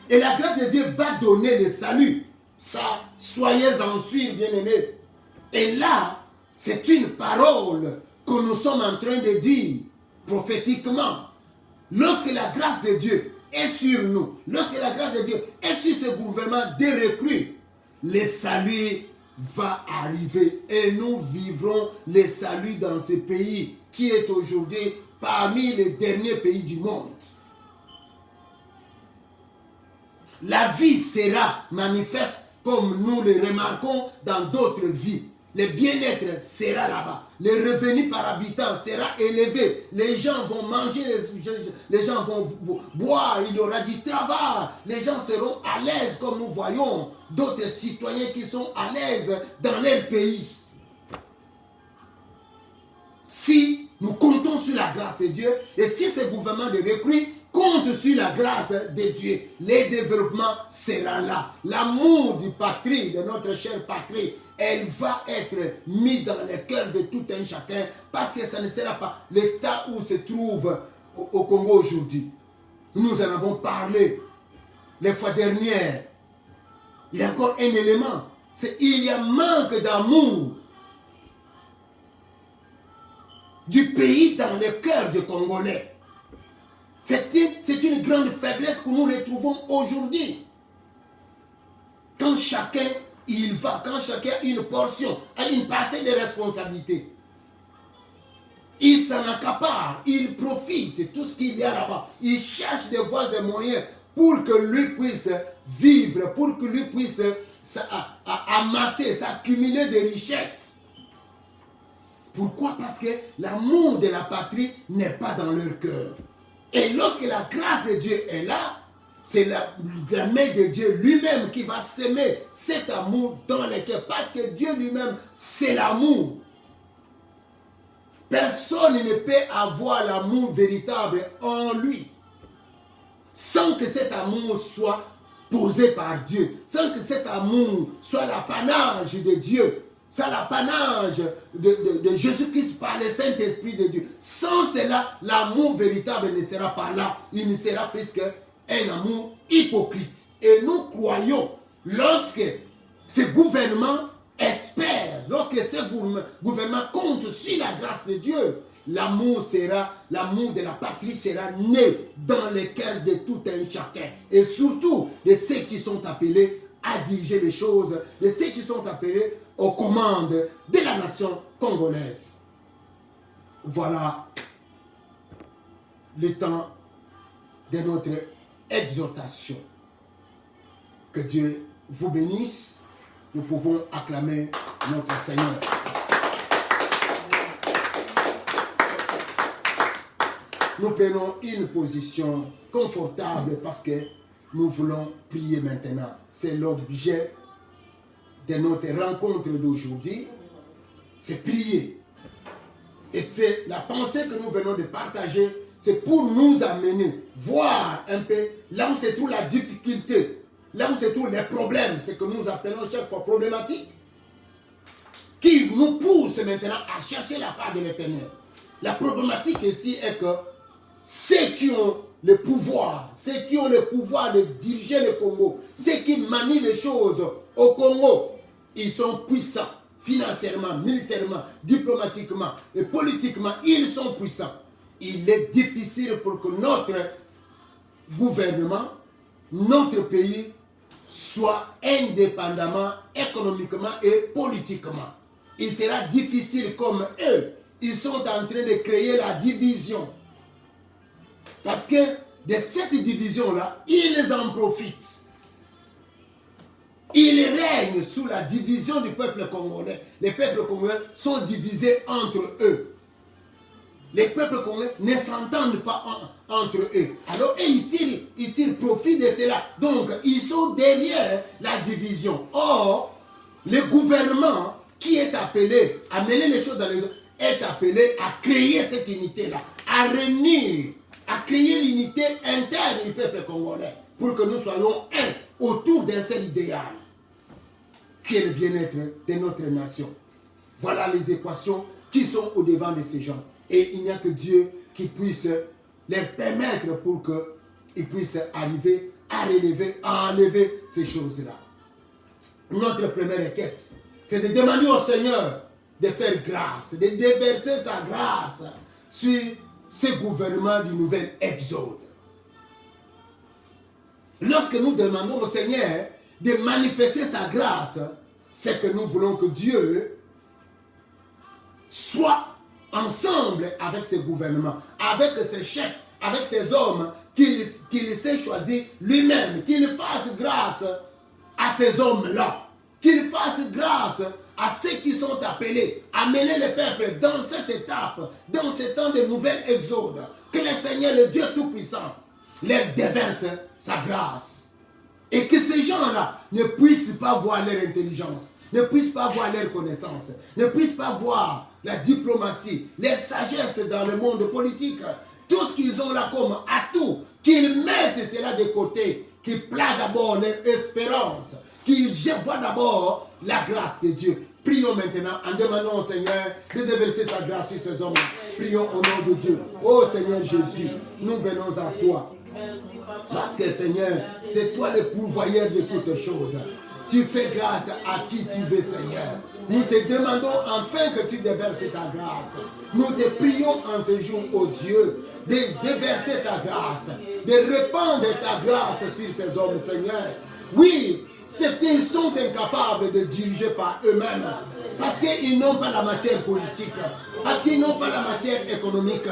Et la grâce de Dieu va donner le salut. Ça, soyez-en sûrs, bien-aimés. Et là, c'est une parole que nous sommes en train de dire prophétiquement. Lorsque la grâce de Dieu est sur nous, lorsque la grâce de Dieu est sur ce gouvernement de recrues, le salut va arriver et nous vivrons le salut dans ce pays qui est aujourd'hui parmi les derniers pays du monde. La vie sera manifeste comme nous le remarquons dans d'autres vies. Le bien-être sera là-bas. Le revenu par habitant sera élevé. Les gens vont manger, les gens vont boire, il y aura du travail. Les gens seront à l'aise comme nous voyons d'autres citoyens qui sont à l'aise dans leur pays. Si nous comptons sur la grâce de Dieu et si ce gouvernement de recrues compte sur la grâce de Dieu, le développement sera là. L'amour du patrie, de notre chère patrie, elle va être mise dans le cœur de tout un chacun parce que ça ne sera pas l'état où se trouve au Congo aujourd'hui. Nous en avons parlé les fois dernières. Il y a encore un élément, c'est qu'il y a manque d'amour du pays dans le cœur des Congolais. C'est une grande faiblesse que nous retrouvons aujourd'hui. Quand chacun il va, quand chacun a une portion, a une parcelle de responsabilité, il s'en accapare, il profite tout ce qu'il y a là-bas. Il cherche des voies et moyens pour que lui puisse vivre, pour que lui puisse amasser, s'accumuler des richesses. Pourquoi? Parce que l'amour de la patrie n'est pas dans leur cœur. Et lorsque la grâce de Dieu est là, c'est la main de Dieu lui-même qui va s'aimer cet amour dans les cœurs. Parce que Dieu lui-même, c'est l'amour. Personne ne peut avoir l'amour véritable en lui sans que cet amour soit posé par Dieu, sans que cet amour soit l'apanage de Dieu, c'est l'apanage de Jésus-Christ par le Saint-Esprit de Dieu. Sans cela, l'amour véritable ne sera pas là. Il ne sera plus qu'un amour hypocrite. Et nous croyons, lorsque ce gouvernement espère, lorsque ce gouvernement compte sur la grâce de Dieu, l'amour de la patrie sera né dans le cœur de tout un chacun. Et surtout de ceux qui sont appelés à diriger les choses, de ceux qui sont appelés aux commandes de la nation congolaise. Voilà le temps de notre exhortation. Que Dieu vous bénisse. Nous pouvons acclamer notre Seigneur. Nous prenons une position confortable parce que nous voulons prier maintenant. C'est l'objet de notre rencontre d'aujourd'hui. C'est prier. Et c'est la pensée que nous venons de partager, c'est pour nous amener, voir un peu là où se trouve la difficulté, là où se trouvent les problèmes, c'est que nous appelons chaque fois problématique, qui nous pousse maintenant à chercher la face de l'Éternel. La problématique ici est que ceux qui ont le pouvoir, de diriger le Congo, ceux qui manient les choses au Congo, ils sont puissants financièrement, militairement, diplomatiquement et politiquement, ils sont puissants. Il est difficile pour que notre gouvernement, notre pays soit indépendamment économiquement et politiquement. Il sera difficile comme eux, ils sont en train de créer la division. Parce que de cette division-là, ils en profitent. Ils règnent sous la division du peuple congolais. Les peuples congolais sont divisés entre eux. Les peuples congolais ne s'entendent pas entre eux. Alors ils tirent profit de cela. Donc, ils sont derrière la division. Or, le gouvernement qui est appelé à mener les choses dans les autres est appelé à créer cette unité-là, à réunir, à créer l'unité interne du peuple congolais pour que nous soyons un autour d'un seul idéal qui est le bien-être de notre nation. Voilà les équations qui sont au-devant de ces gens. Et il n'y a que Dieu qui puisse leur permettre pour qu'ils puissent arriver à relever, à enlever ces choses-là. Notre première requête, c'est de demander au Seigneur de faire grâce, de déverser sa grâce sur ce gouvernement du nouvel exode. Lorsque nous demandons au Seigneur de manifester sa grâce, c'est que nous voulons que Dieu soit ensemble avec ce gouvernement, avec ses chefs, avec ses hommes qu'il s'est choisi lui-même, qu'il fasse grâce à ces hommes-là, qu'il fasse grâce à ceux qui sont appelés à mener le peuple dans cette étape, dans ce temps de nouvel exode, que le Seigneur, le Dieu Tout-Puissant, leur déverse sa grâce. Et que ces gens-là ne puissent pas voir leur intelligence, ne puissent pas voir leur connaissance, ne puissent pas voir la diplomatie, leur sagesse dans le monde politique, tout ce qu'ils ont là comme atout, qu'ils mettent cela de côté, qu'ils plaquent d'abord leur espérance, qu'ils voient d'abord la grâce de Dieu. Prions maintenant en demandant au Seigneur de déverser sa grâce sur ces hommes. Prions au nom de Dieu. Oh Seigneur Jésus, nous venons à toi. Parce que Seigneur, c'est toi le pourvoyeur de toutes choses. Tu fais grâce à qui tu veux, Seigneur. Nous te demandons enfin que tu déverses ta grâce. Nous te prions en ce jour, oh Dieu, de déverser ta grâce, de répandre ta grâce sur ces hommes, Seigneur. Oui, ils sont incapables de diriger par eux-mêmes parce qu'ils n'ont pas la matière politique, parce qu'ils n'ont pas la matière économique,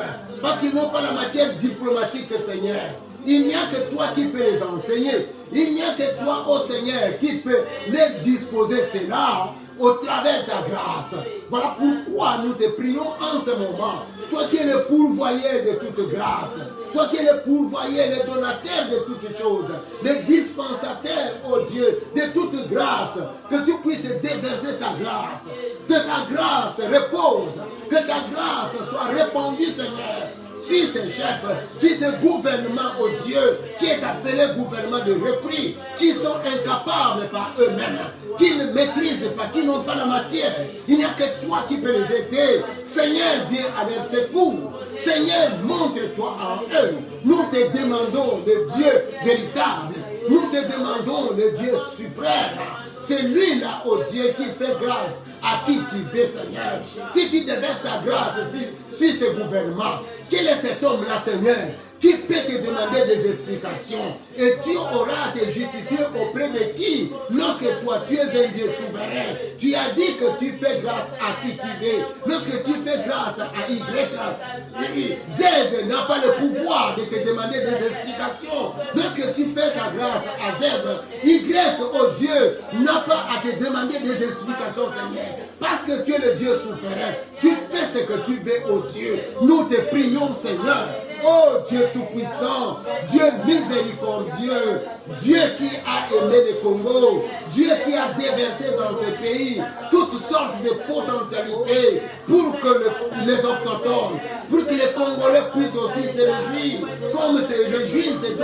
parce qu'ils n'ont pas la matière diplomatique, Seigneur. Il n'y a que toi qui peux les enseigner. Il n'y a que toi, ô Seigneur, qui peut les disposer cela au travers de ta grâce. Voilà pourquoi nous te prions en ce moment. Toi qui es le pourvoyeur de toute grâce, toi qui es le pourvoyeur, le donateur de toutes choses, le dispensateur, ô Dieu, de toute grâce, que tu puisses déverser ta grâce. Que ta grâce repose, que ta grâce soit répandue, Seigneur, si ces chefs, si ce gouvernement, oh Dieu, qui est appelé gouvernement de repris, qui sont incapables par eux-mêmes, qui ne maîtrisent pas, qui n'ont pas la matière, il n'y a que toi qui peux les aider. Seigneur, viens à leur secours. Seigneur, montre-toi en eux. Nous te demandons le Dieu véritable. Nous te demandons le Dieu suprême. C'est lui-là, oh Dieu, qui fait grâce à qui tu veux, Seigneur. Si tu déverses sa grâce sur ce gouvernement, quel est cet homme-là, Seigneur, qui peut te demander des explications? Et tu auras à te justifier auprès de qui? Lorsque toi, tu es un Dieu souverain, tu as dit que tu fais grâce à qui tu veux. Lorsque tu fais grâce à Y, Z n'a pas le pouvoir de te demander des explications. Lorsque tu fais ta grâce à Z, Y, oh Dieu, n'a pas à te demander des explications, Seigneur. Parce que tu es le Dieu souverain. Tu fais ce que tu veux, oh Dieu. Nous te prions, Seigneur, Oh Dieu Tout-Puissant, Dieu miséricordieux, Dieu qui a aimé le Congo, Dieu qui a déversé dans ce pays toutes sortes de potentialités pour que les autochtones, pour que les Congolais puissent aussi se réjouir, comme se réjouissent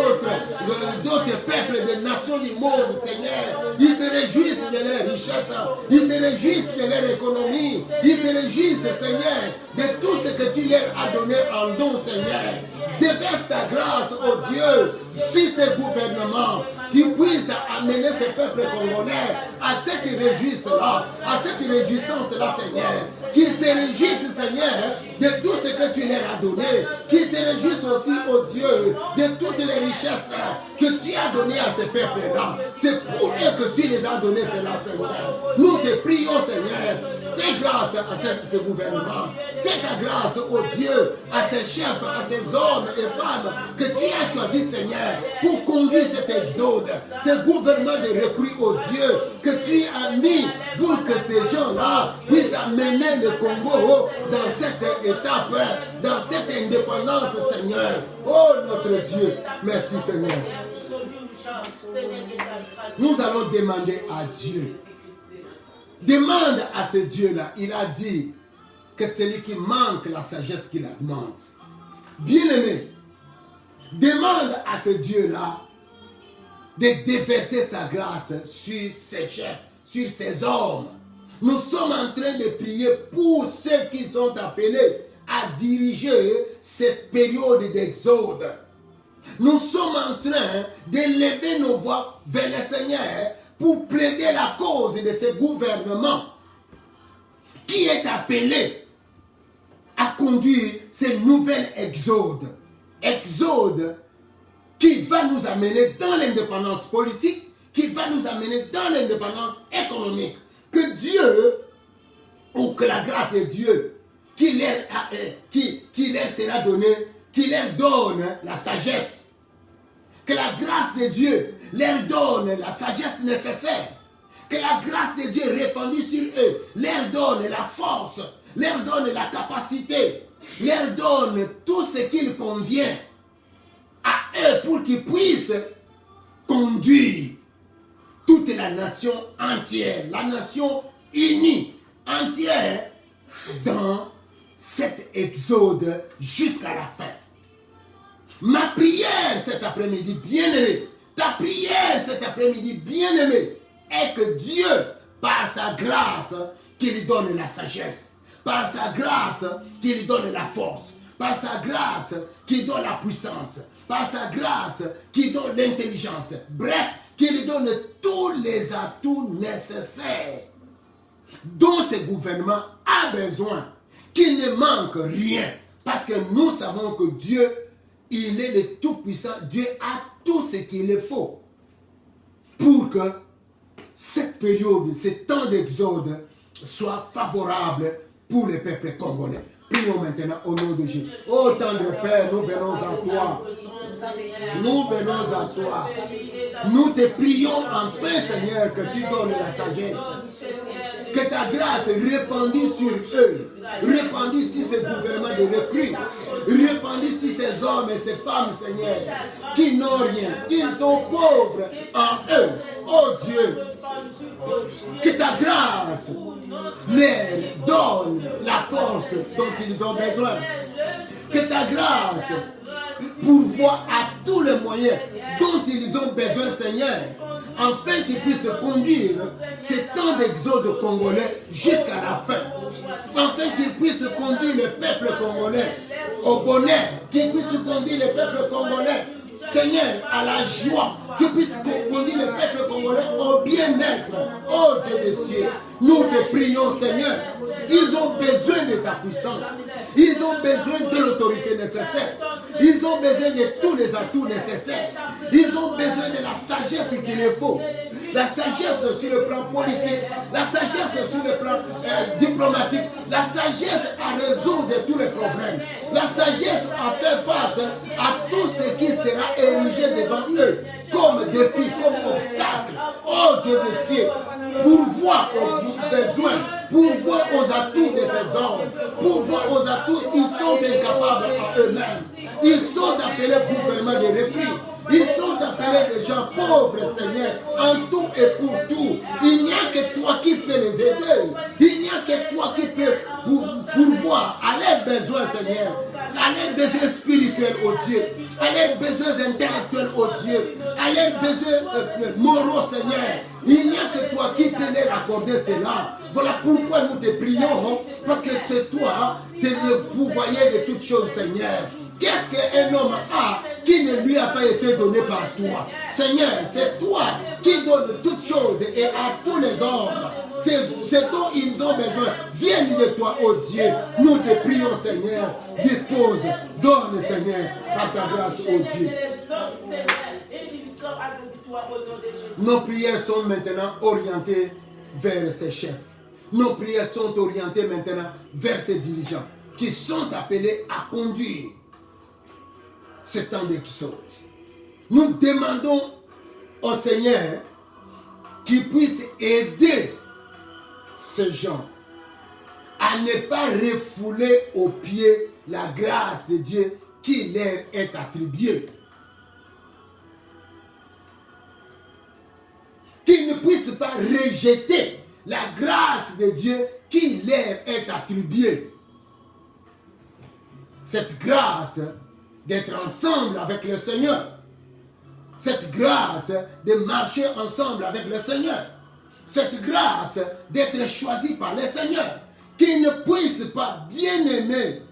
d'autres peuples des nations du monde, Seigneur. Ils se réjouissent de leur richesse, ils se réjouissent de leur économie, ils se réjouissent, Seigneur, de tout ce que tu leur as donné en don, Seigneur. Déverse ta grâce, oh Dieu, sur ce gouvernement, qui puisse amener ce peuple congolais à cette réjouissance-là, Seigneur. Qui se réjouissent, Seigneur, de tout ce que tu leur as donné. Qui se réjouissent aussi, oh Dieu, de toutes les richesses que tu as données à ce peuple-là. C'est pour eux que tu les as données, cela, Seigneur. Nous te prions, Seigneur. Fais grâce à ce gouvernement. Fais ta grâce, oh Dieu, à ces chefs, à ces hommes et femmes que tu as choisis, Seigneur, pour conduire cet exode, ce gouvernement de recrues, oh Dieu, que tu as mis pour que ces gens-là puissent amener le Congo dans cette étape, dans cette indépendance, Seigneur. Oh notre Dieu, merci Seigneur. Nous allons demander à Dieu. Demande à ce Dieu-là. Il a dit que celui qui manque la sagesse qu'il la demande. Bien-aimé, demande à ce Dieu-là de déverser sa grâce sur ses chefs, sur ses hommes. Nous sommes en train de prier pour ceux qui sont appelés à diriger cette période d'exode. Nous sommes en train d'élever nos voix vers le Seigneur pour plaider la cause de ce gouvernement qui est appelé à conduire ce nouvel exode. Exode qui va nous amener dans l'indépendance politique, qui va nous amener dans l'indépendance économique. Que Dieu, ou que la grâce de Dieu, qui leur sera donnée, qui leur donne la sagesse. Que la grâce de Dieu leur donne la sagesse nécessaire. Que la grâce de Dieu répandue sur eux leur donne la force, leur donne la capacité, leur donne tout ce qu'il convient à eux pour qu'ils puissent conduire toute la nation entière, la nation unie entière dans cet exode jusqu'à la fin. Ma prière cet après-midi, bien-aimé, ta prière cet après-midi, bien-aimé, est que Dieu, par sa grâce, qu'il donne la sagesse, par sa grâce, qu'il donne la force, par sa grâce, qu'il donne la puissance, par sa grâce, qu'il donne l'intelligence, bref, qu'il donne tous les atouts nécessaires dont ce gouvernement a besoin, qu'il ne manque rien, parce que nous savons que Dieu, il est le Tout-Puissant. Dieu a tout ce qu'il faut pour que cette période, ce temps d'exode soit favorable pour le peuple congolais. Prions maintenant au nom de Jésus. Oh tendre Père, nous venons à toi. Nous venons à toi. Nous te prions enfin, Seigneur, que tu donnes la sagesse. Que ta grâce répandue sur eux, répandue sur ce gouvernement de recrues, répandue sur ces hommes et ces femmes, Seigneur, qui n'ont rien, qui sont pauvres en eux. Oh Dieu, que ta grâce leur donne la force dont ils ont besoin. Que ta grâce pourvoie à tous les moyens dont ils ont besoin, Seigneur, afin qu'ils puissent conduire ce temps d'exode congolais jusqu'à la fin. Afin qu'ils puissent conduire le peuple congolais au bonheur, qu'ils puissent conduire le peuple congolais, Seigneur, à la joie, qu'ils puissent conduire le peuple congolais au bien-être. Oh Dieu des cieux, nous te prions, Seigneur. Ils ont besoin de ta puissance. Ils ont besoin de l'autorité nécessaire. Ils ont besoin de tous les atouts nécessaires. Ils ont besoin de la sagesse qu'il leur faut. La sagesse sur le plan politique, la sagesse sur le plan diplomatique, la sagesse à résoudre tous les problèmes, la sagesse à faire face à tout ce qui sera érigé devant eux comme défi, comme obstacle. Oh Dieu des cieux, pourvois aux besoins, pourvois aux atouts de ces hommes, pourvois aux atouts, ils sont incapables en eux-mêmes. Ils sont appelés gouvernement de repris. Ils sont appelés des gens pauvres, Seigneur, en tout et pour tout. Il n'y a que toi qui peux les aider. Il n'y a que toi qui peux pourvoir à leurs besoins, Seigneur. À leurs besoins spirituels, oh Dieu. À leurs besoins intellectuels, oh Dieu. À leurs besoins moraux, Seigneur. Il n'y a que toi qui peux leur accorder cela. Voilà pourquoi nous te prions. Parce que c'est toi, c'est le pourvoyeur de toutes choses, Seigneur. Qu'est-ce qu'un homme a qui ne lui a pas été donné par toi? Seigneur, c'est toi qui donnes toutes choses et à tous les hommes. C'est ce dont ils ont besoin. Viens de toi, oh Dieu. Nous te prions, Seigneur. Dispose, donne, Seigneur, par ta grâce, oh Dieu. Nos prières sont maintenant orientées vers ces chefs. Nos prières sont orientées maintenant vers ces dirigeants qui sont appelés à conduire ce temps d'exode. Nous demandons au Seigneur qu'il puisse aider ces gens à ne pas refouler aux pieds la grâce de Dieu qui leur est attribuée. Qu'ils ne puissent pas rejeter la grâce de Dieu qui leur est attribuée. Cette grâce d'être ensemble avec le Seigneur. Cette grâce de marcher ensemble avec le Seigneur. Cette grâce d'être choisi par le Seigneur. Qu'ils ne puissent pas, bien aimer,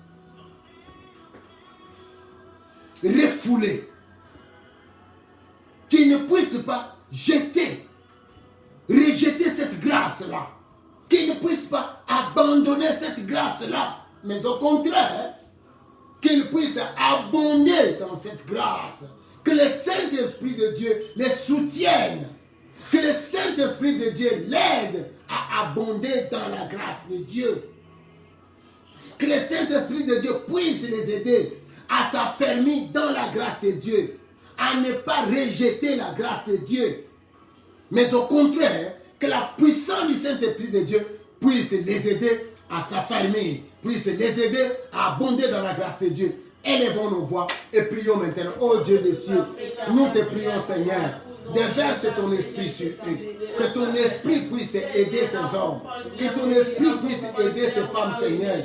refouler. Qu'ils ne puissent pas rejeter cette grâce-là. Qu'ils ne puissent pas abandonner cette grâce-là. Mais au contraire, qu'ils puissent abonder dans cette grâce. Que le Saint-Esprit de Dieu les soutienne. Que le Saint-Esprit de Dieu l'aide à abonder dans la grâce de Dieu. Que le Saint-Esprit de Dieu puisse les aider à s'affermir dans la grâce de Dieu. À ne pas rejeter la grâce de Dieu. Mais au contraire, que la puissance du Saint-Esprit de Dieu puisse les aider à s'affermir, puisse les aider à abonder dans la grâce de Dieu. Élevons nos voix et prions maintenant. Oh Dieu des cieux, nous te prions, Seigneur, déverse ton esprit sur eux. Que ton esprit puisse aider ces hommes. Que ton esprit puisse aider ces femmes, Seigneur,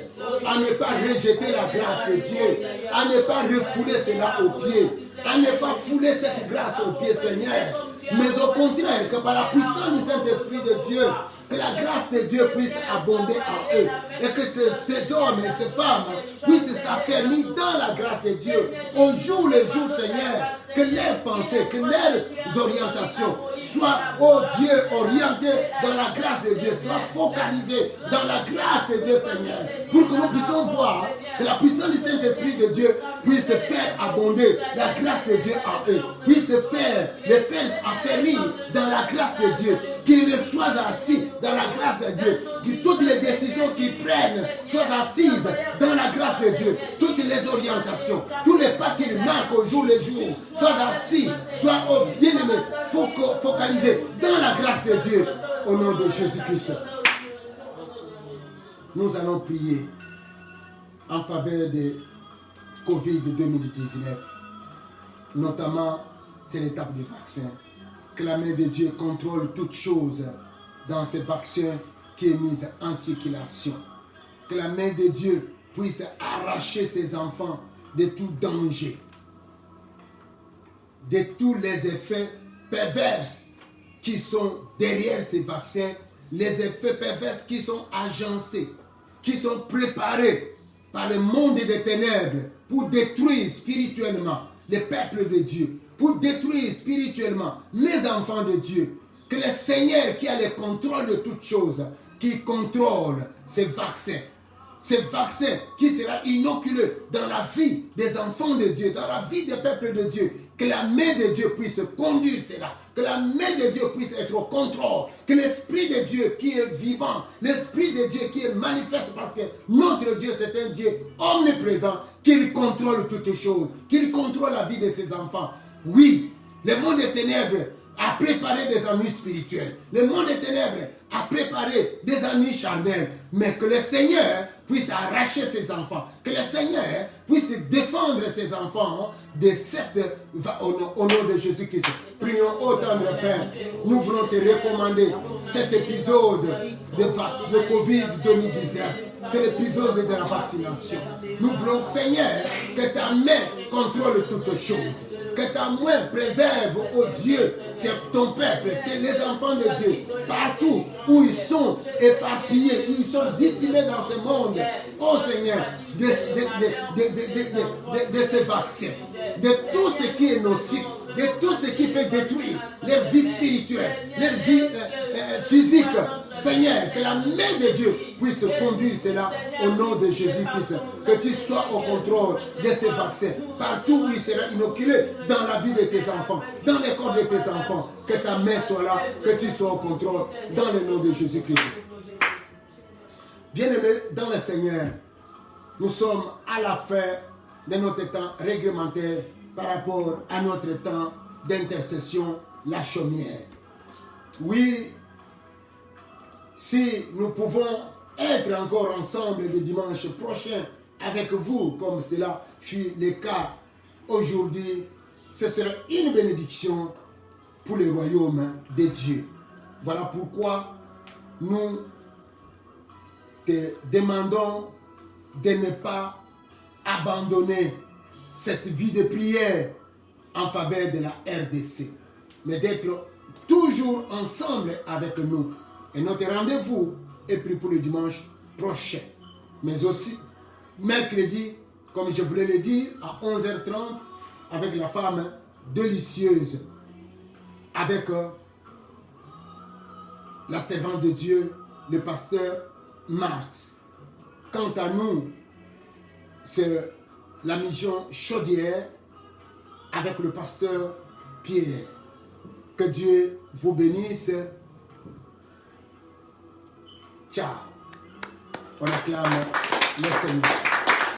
à ne pas rejeter la grâce de Dieu, à ne pas refouler cela aux pieds, à ne pas fouler cette grâce aux pieds, Seigneur. Mais au contraire, que par la puissance du Saint-Esprit de Dieu, que la grâce de Dieu puisse abonder en eux. Et que ces hommes et ces femmes puissent s'affermir dans la grâce de Dieu. Au jour le jour, Seigneur, que leurs pensées, que leurs orientations soient, oh Dieu, orientées dans la grâce de Dieu, soient focalisées dans la grâce de Dieu, Seigneur. Pour que nous puissions voir que la puissance du Saint-Esprit de Dieu puisse faire abonder la grâce de Dieu en eux. Puisse les faire affermir dans la grâce de Dieu. Qu'ils soient assis dans la grâce de Dieu. Que toutes les décisions qu'ils prennent soient assises dans la grâce de Dieu. Toutes les orientations, tous les pas qu'ils marquent au jour le jour, soient assis, soient bien aimés, focalisés dans la grâce de Dieu. Au nom de Jésus-Christ. Nous allons prier en faveur de Covid-2019. Notamment, c'est l'étape du vaccin. Que la main de Dieu contrôle toutes choses dans ce vaccin qui est mis en circulation. Que la main de Dieu puisse arracher ses enfants de tout danger, de tous les effets pervers qui sont derrière ces vaccins, les effets pervers qui sont agencés, qui sont préparés par le monde des ténèbres pour détruire spirituellement le peuple de Dieu, pour détruire spirituellement les enfants de Dieu. Que le Seigneur qui a le contrôle de toutes choses, qui contrôle ces vaccins qui sera inoculé dans la vie des enfants de Dieu, dans la vie des peuples de Dieu. Que la main de Dieu puisse conduire cela. Que la main de Dieu puisse être au contrôle. Que l'Esprit de Dieu qui est vivant, l'Esprit de Dieu qui est manifeste, parce que notre Dieu c'est un Dieu omniprésent, qu'il contrôle toutes choses, qu'il contrôle la vie de ses enfants. Oui, le monde des ténèbres a préparé des ennuis spirituels. Le monde des ténèbres a préparé des ennuis charnels. Mais que le Seigneur puisse arracher ses enfants. Que le Seigneur puisse défendre défendre ses enfants de au nom de Jésus-Christ. Prions, ô tendre Père, nous voulons te recommander cet épisode de Covid-2019. C'est l'épisode de la vaccination. Nous voulons, Seigneur, que ta main contrôle toutes choses. Que ta main préserve, ô Dieu, ton peuple, les enfants de Dieu, partout où ils sont éparpillés, ils sont dissimés dans ce monde. Ô Seigneur, de ces vaccins, de tout ce qui est nocif, de tout ce qui peut détruire leur vie spirituelle, leur vie physique. Seigneur, que la main de Dieu puisse conduire cela au nom de Jésus-Christ. Que tu sois au contrôle de ces vaccins, partout où il sera inoculé dans la vie de tes enfants, dans les corps de tes enfants. Que ta main soit là, que tu sois au contrôle dans le nom de Jésus-Christ. Bien-aimés dans le Seigneur, nous sommes à la fin de notre temps réglementaire par rapport à notre temps d'intercession, la chaumière. Oui, si nous pouvons être encore ensemble le dimanche prochain avec vous, comme cela fut le cas aujourd'hui, ce sera une bénédiction pour le royaume de Dieu. Voilà pourquoi nous te demandons de ne pas abandonner cette vie de prière en faveur de la RDC, mais d'être toujours ensemble avec nous. Et notre rendez-vous est pris pour le dimanche prochain, mais aussi mercredi, comme je voulais le dire, à 11h30, avec la femme délicieuse, avec la servante de Dieu, le pasteur Marthe. Quant à nous, c'est la mission chaudière avec le pasteur Pierre. Que Dieu vous bénisse. Ciao. On acclame le Seigneur.